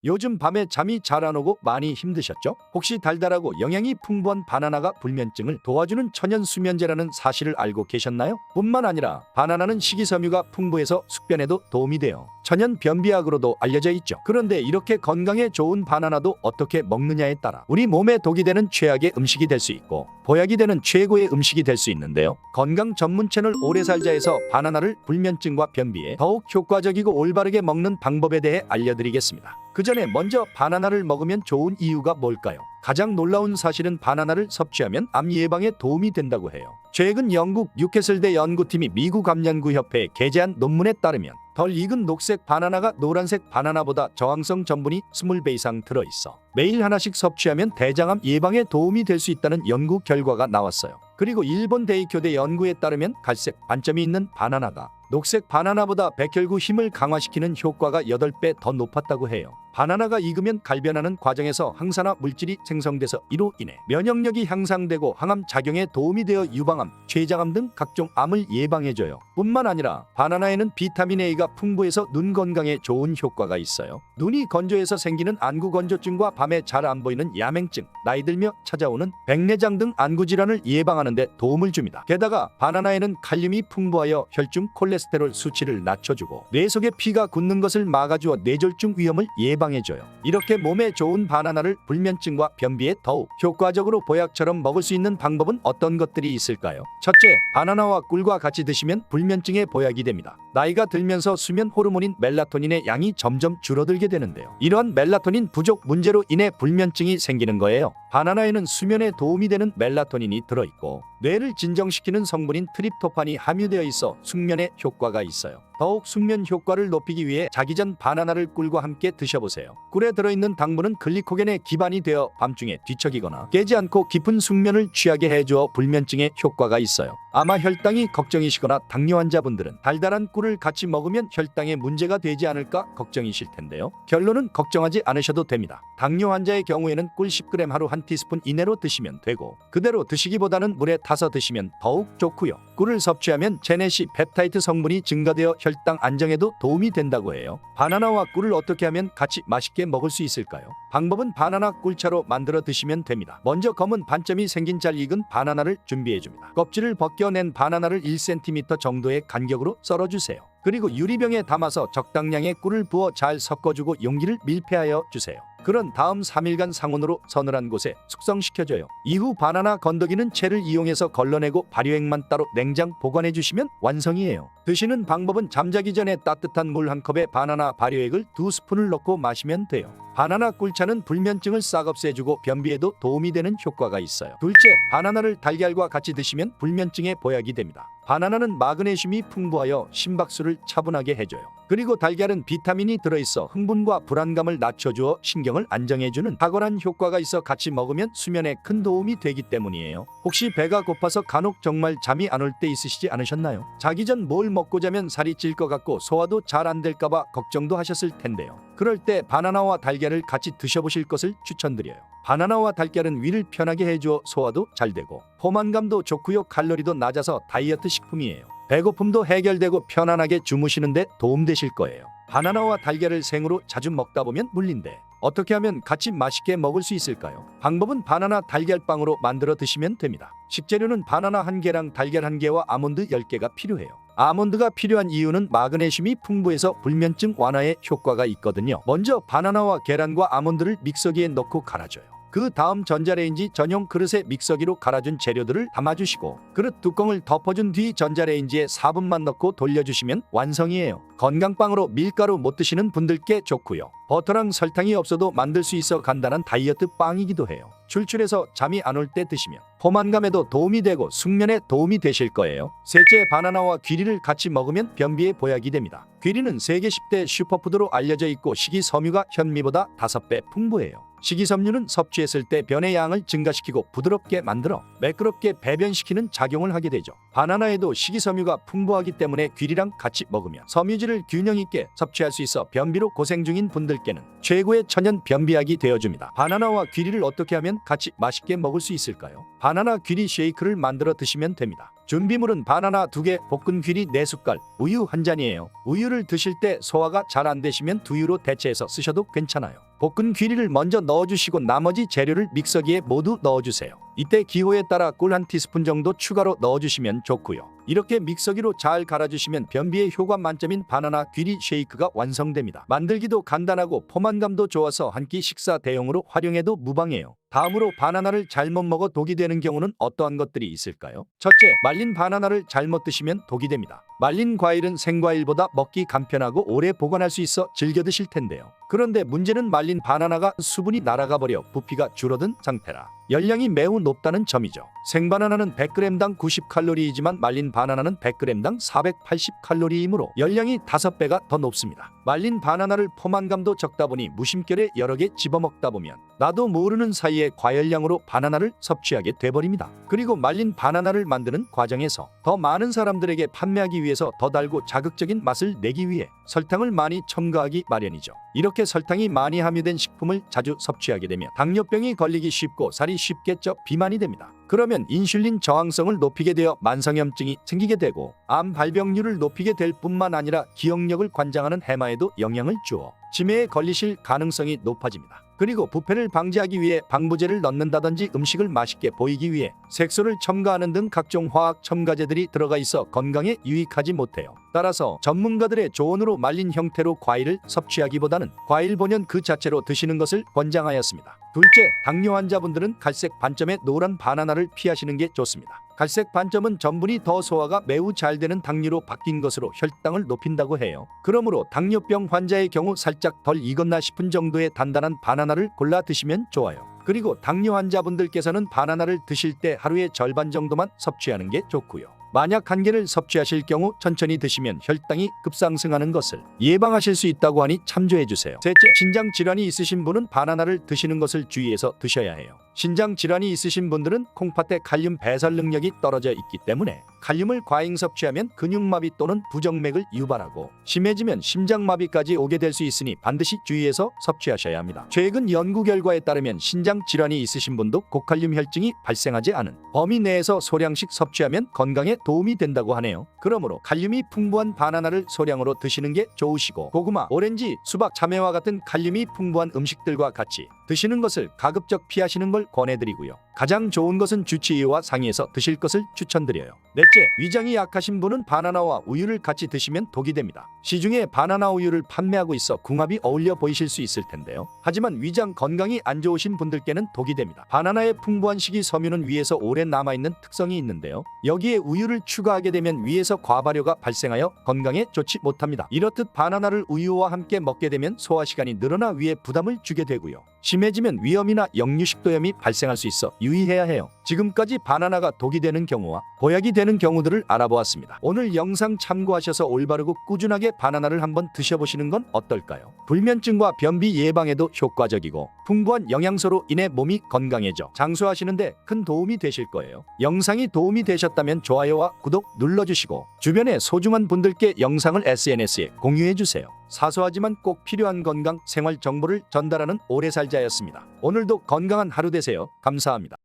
요즘 밤에 잠이 잘 안 오고 많이 힘드셨죠? 혹시 달달하고 영양이 풍부한 바나나가 불면증을 도와주는 천연 수면제라는 사실을 알고 계셨나요? 뿐만 아니라 바나나는 식이섬유가 풍부해서 숙변에도 도움이 돼요. 천연 변비약으로도 알려져 있죠. 그런데 이렇게 건강에 좋은 바나나도 어떻게 먹느냐에 따라 우리 몸에 독이 되는 최악의 음식이 될 수 있고 보약이 되는 최고의 음식이 될 수 있는데요. 건강 전문 채널 오래살자에서 바나나를 불면증과 변비에 더욱 효과적이고 올바르게 먹는 방법에 대해 알려드리겠습니다. 그 전에 먼저 바나나를 먹으면 좋은 이유가 뭘까요? 가장 놀라운 사실은 바나나를 섭취하면 암 예방에 도움이 된다고 해요. 최근 영국 뉴캐슬대 연구팀이 미국 암연구협회에 게재한 논문에 따르면 덜 익은 녹색 바나나가 노란색 바나나보다 저항성 전분이 20배 이상 들어있어 매일 하나씩 섭취하면 대장암 예방에 도움이 될 수 있다는 연구 결과가 나왔어요. 그리고 일본 대입교대 연구에 따르면 갈색 반점이 있는 바나나가 녹색 바나나보다 백혈구 힘을 강화시키는 효과가 8배 더 높았다고 해요. 바나나가 익으면 갈변하는 과정에서 항산화 물질이 생성돼서 이로 인해 면역력이 향상되고 항암 작용에 도움이 되어 유방암, 췌장암 등 각종 암을 예방해줘요. 뿐만 아니라 바나나에는 비타민 A가 풍부해서 눈 건강에 좋은 효과가 있어요. 눈이 건조해서 생기는 안구 건조증과 밤에 잘 안 보이는 야맹증, 나이 들며 찾아오는 백내장 등 안구 질환을 예방하는 데 도움을 줍니다. 게다가 바나나에는 칼륨이 풍부하여 혈중 콜레스테롤 수치를 낮춰주고 뇌 속에 피가 굳는 것을 막아주어 뇌졸중 위험을 예방해줘요. 이렇게 몸에 좋은 바나나를 불면증과 변비에 더욱 효과적으로 보약처럼 먹을 수 있는 방법은 어떤 것들이 있을까요? 첫째, 바나나와 꿀과 같이 드시면 불면증에 보약이 됩니다. 나이가 들면서 수면 호르몬인 멜라토닌의 양이 점점 줄어들게 되는데요. 이러한 멜라토닌 부족 문제로 인해 불면증이 생기는 거예요. 바나나에는 수면에 도움이 되는 멜라토닌이 들어있고 뇌를 진정시키는 성분인 트립토판이 함유되어 있어 숙면에 효과가 있어요. 더욱 숙면 효과를 높이기 위해 자기 전 바나나를 꿀과 함께 드셔보세요. 꿀에 들어있는 당분은 글리코겐의 기반이 되어 밤중에 뒤척이거나 깨지 않고 깊은 숙면을 취하게 해주어 불면증에 효과가 있어요. 아마 혈당이 걱정이시거나 당뇨 환자분들은 달달한 꿀을 같이 먹으면 혈당에 문제가 되지 않을까 걱정이실 텐데요. 결론은 걱정하지 않으셔도 됩니다. 당뇨 환자의 경우에는 꿀 10g 하루 한 티스푼 이내로 드시면 되고 그대로 드시기보다는 물에 타서 드시면 더욱 좋고요. 꿀을 섭취하면 제네시 펩타이드 성분이 증가되어 혈당 안정에도 도움이 된다고 해요. 바나나와 꿀을 어떻게 하면 같이 맛있게 먹을 수 있을까요? 방법은 바나나 꿀차로 만들어 드시면 됩니다. 먼저 검은 반점이 생긴 잘 익은 바나나를 준비해줍니다. 껍질을 벗겨낸 바나나를 1cm 정도의 간격으로 썰어주세요. 그리고 유리병에 담아서 적당량의 꿀을 부어 잘 섞어주고 용기를 밀폐하여 주세요. 그런 다음 3일간 상온으로 서늘한 곳에 숙성시켜줘요. 이후 바나나 건더기는 채를 이용해서 걸러내고 발효액만 따로 냉장 보관해 주시면 완성이에요. 드시는 방법은 잠자기 전에 따뜻한 물 한 컵에 바나나 발효액을 2스푼을 넣고 마시면 돼요. 바나나 꿀차는 불면증을 싹 없애주고 변비에도 도움이 되는 효과가 있어요. 둘째, 바나나를 달걀과 같이 드시면 불면증에 보약이 됩니다. 바나나는 마그네슘이 풍부하여 심박수를 차분하게 해줘요. 그리고 달걀은 비타민이 들어있어 흥분과 불안감을 낮춰주어 신경을 안정해주는 탁월한 효과가 있어 같이 먹으면 수면에 큰 도움이 되기 때문이에요. 혹시 배가 고파서 간혹 정말 잠이 안 올 때 있으시지 않으셨나요? 자기 전 뭘 먹고 자면 살이 찔 것 같고 소화도 잘 안 될까봐 걱정도 하셨을 텐데요. 그럴 때 바나나와 달걀을 같이 드셔보실 것을 추천드려요. 바나나와 달걀은 위를 편하게 해주어 소화도 잘 되고 포만감도 좋고요. 칼로리도 낮아서 다이어트 식품이에요. 배고픔도 해결되고 편안하게 주무시는데 도움되실 거예요. 바나나와 달걀을 생으로 자주 먹다 보면 물린데 어떻게 하면 같이 맛있게 먹을 수 있을까요? 방법은 바나나 달걀빵으로 만들어 드시면 됩니다. 식재료는 바나나 1개랑 달걀 1개와 아몬드 10개가 필요해요. 아몬드가 필요한 이유는 마그네슘이 풍부해서 불면증 완화에 효과가 있거든요. 먼저 바나나와 계란과 아몬드를 믹서기에 넣고 갈아줘요. 그 다음 전자레인지 전용 그릇에 믹서기로 갈아준 재료들을 담아주시고 그릇 뚜껑을 덮어준 뒤 전자레인지에 4분만 넣고 돌려주시면 완성이에요. 건강빵으로 밀가루 못 드시는 분들께 좋고요. 버터랑 설탕이 없어도 만들 수 있어 간단한 다이어트 빵이기도 해요. 출출해서 잠이 안 올 때 드시면 포만감에도 도움이 되고 숙면에 도움이 되실 거예요. 셋째, 바나나와 귀리를 같이 먹으면 변비에 보약이 됩니다. 귀리는 세계 10대 슈퍼푸드로 알려져 있고 식이섬유가 현미보다 5배 풍부해요. 식이섬유는 섭취했을 때 변의 양을 증가시키고 부드럽게 만들어 매끄럽게 배변시키는 작용을 하게 되죠. 바나나에도 식이섬유가 풍부하기 때문에 귀리랑 같이 먹으면 섬유질을 균형 있게 섭취할 수 있어 변비로 고생 중인 분들께는 최고의 천연 변비약이 되어줍니다. 바나나와 귀리를 어떻게 하면 같이 맛있게 먹을 수 있을까요? 바나나 귀리 쉐이크를 만들어 드시면 됩니다. 준비물은 바나나 2개, 볶은 귀리 4숟갈, 우유 1잔이에요. 우유를 드실 때 소화가 잘 안 되시면 두유로 대체해서 쓰셔도 괜찮아요. 볶은 귀리를 먼저 넣어주시고 나머지 재료를 믹서기에 모두 넣어주세요. 이때 기호에 따라 꿀 1티스푼 정도 추가로 넣어주시면 좋고요. 이렇게 믹서기로 잘 갈아주시면 변비에 효과 만점인 바나나 귀리 쉐이크가 완성됩니다. 만들기도 간단하고 포만감도 좋아서 한 끼 식사 대용으로 활용해도 무방해요. 다음으로 바나나를 잘못 먹어 독이 되는 경우는 어떠한 것들이 있을까요? 첫째, 말린 바나나를 잘못 드시면 독이 됩니다. 말린 과일은 생과일보다 먹기 간편하고 오래 보관할 수 있어 즐겨 드실 텐데요. 그런데 문제는 말린 바나나가 수분이 날아가 버려 부피가 줄어든 상태라 열량이 매우 높다는 점이죠. 생바나나는 100g당 90칼로리이지만 말린 바나나는 100g당 480칼로리이므로 열량이 5배가 더 높습니다. 말린 바나나를 포만감도 적다 보니 무심결에 여러 개 집어먹다 보면 나도 모르는 사이에 과열량으로 바나나를 섭취하게 돼버립니다. 그리고 말린 바나나를 만드는 과정에서 더 많은 사람들에게 판매하기 위해서 더 달고 자극적인 맛을 내기 위해 설탕을 많이 첨가하기 마련이죠. 이렇게 설탕이 많이 함유된 식품을 자주 섭취하게 되면 당뇨병이 걸리기 쉽고 살이 쉽게 쪄 비만이 됩니다. 그러면 인슐린 저항성을 높이게 되어 만성염증이 생기게 되고 암 발병률을 높이게 될 뿐만 아니라 기억력을 관장하는 해마에도 영향을 주어 치매에 걸리실 가능성이 높아집니다. 그리고 부패를 방지하기 위해 방부제를 넣는다든지 음식을 맛있게 보이기 위해 색소를 첨가하는 등 각종 화학 첨가제들이 들어가 있어 건강에 유익하지 못해요. 따라서 전문가들의 조언으로 말린 형태로 과일을 섭취하기보다는 과일 본연 그 자체로 드시는 것을 권장하였습니다. 둘째, 당뇨 환자분들은 갈색 반점의 노란 바나나를 피하시는 게 좋습니다. 갈색 반점은 전분이 더 소화가 매우 잘 되는 당류로 바뀐 것으로 혈당을 높인다고 해요. 그러므로 당뇨병 환자의 경우 살짝 덜 익었나 싶은 정도의 단단한 바나나를 골라 드시면 좋아요. 그리고 당뇨 환자분들께서는 바나나를 드실 때 하루의 절반 정도만 섭취하는 게 좋고요. 만약 1개를 섭취하실 경우 천천히 드시면 혈당이 급상승하는 것을 예방하실 수 있다고 하니 참조해주세요. 셋째, 신장 질환이 있으신 분은 바나나를 드시는 것을 주의해서 드셔야 해요. 신장 질환이 있으신 분들은 콩팥의 칼륨 배설 능력이 떨어져 있기 때문에 칼륨을 과잉 섭취하면 근육마비 또는 부정맥을 유발하고 심해지면 심장마비까지 오게 될 수 있으니 반드시 주의해서 섭취하셔야 합니다. 최근 연구 결과에 따르면 신장 질환이 있으신 분도 고칼륨 혈증이 발생하지 않은 범위 내에서 소량씩 섭취하면 건강에 도움이 된다고 하네요. 그러므로 칼륨이 풍부한 바나나를 소량으로 드시는 게 좋으시고 고구마, 오렌지, 수박, 참외와 같은 칼륨이 풍부한 음식들과 같이 드시는 것을 가급적 피하시는 걸 권해드리고요. 가장 좋은 것은 주치의와 상의해서 드실 것을 추천드려요. 넷째, 위장이 약하신 분은 바나나와 우유를 같이 드시면 독이 됩니다. 시중에 바나나 우유를 판매하고 있어 궁합이 어울려 보이실 수 있을 텐데요. 하지만 위장 건강이 안 좋으신 분들께는 독이 됩니다. 바나나의 풍부한 식이섬유는 위에서 오래 남아있는 특성이 있는데요. 여기에 우유를 추가하게 되면 위에서 과발효가 발생하여 건강에 좋지 못합니다. 이렇듯 바나나를 우유와 함께 먹게 되면 소화시간이 늘어나 위에 부담을 주게 되고요. 심해지면 위염이나 역류식도염이 발생할 수 있어 유의해야 해요. 지금까지 바나나가 독이 되는 경우와 보약이 되는 경우들을 알아보았습니다. 오늘 영상 참고하셔서 올바르고 꾸준하게 바나나를 한번 드셔보시는 건 어떨까요? 불면증과 변비 예방에도 효과적이고 풍부한 영양소로 인해 몸이 건강해져 장수하시는데 큰 도움이 되실 거예요. 영상이 도움이 되셨다면 좋아요와 구독 눌러주시고 주변의 소중한 분들께 영상을 SNS에 공유해주세요. 사소하지만 꼭 필요한 건강 생활 정보를 전달하는 오래 살자였습니다. 오늘도 건강한 하루 되세요. 감사합니다.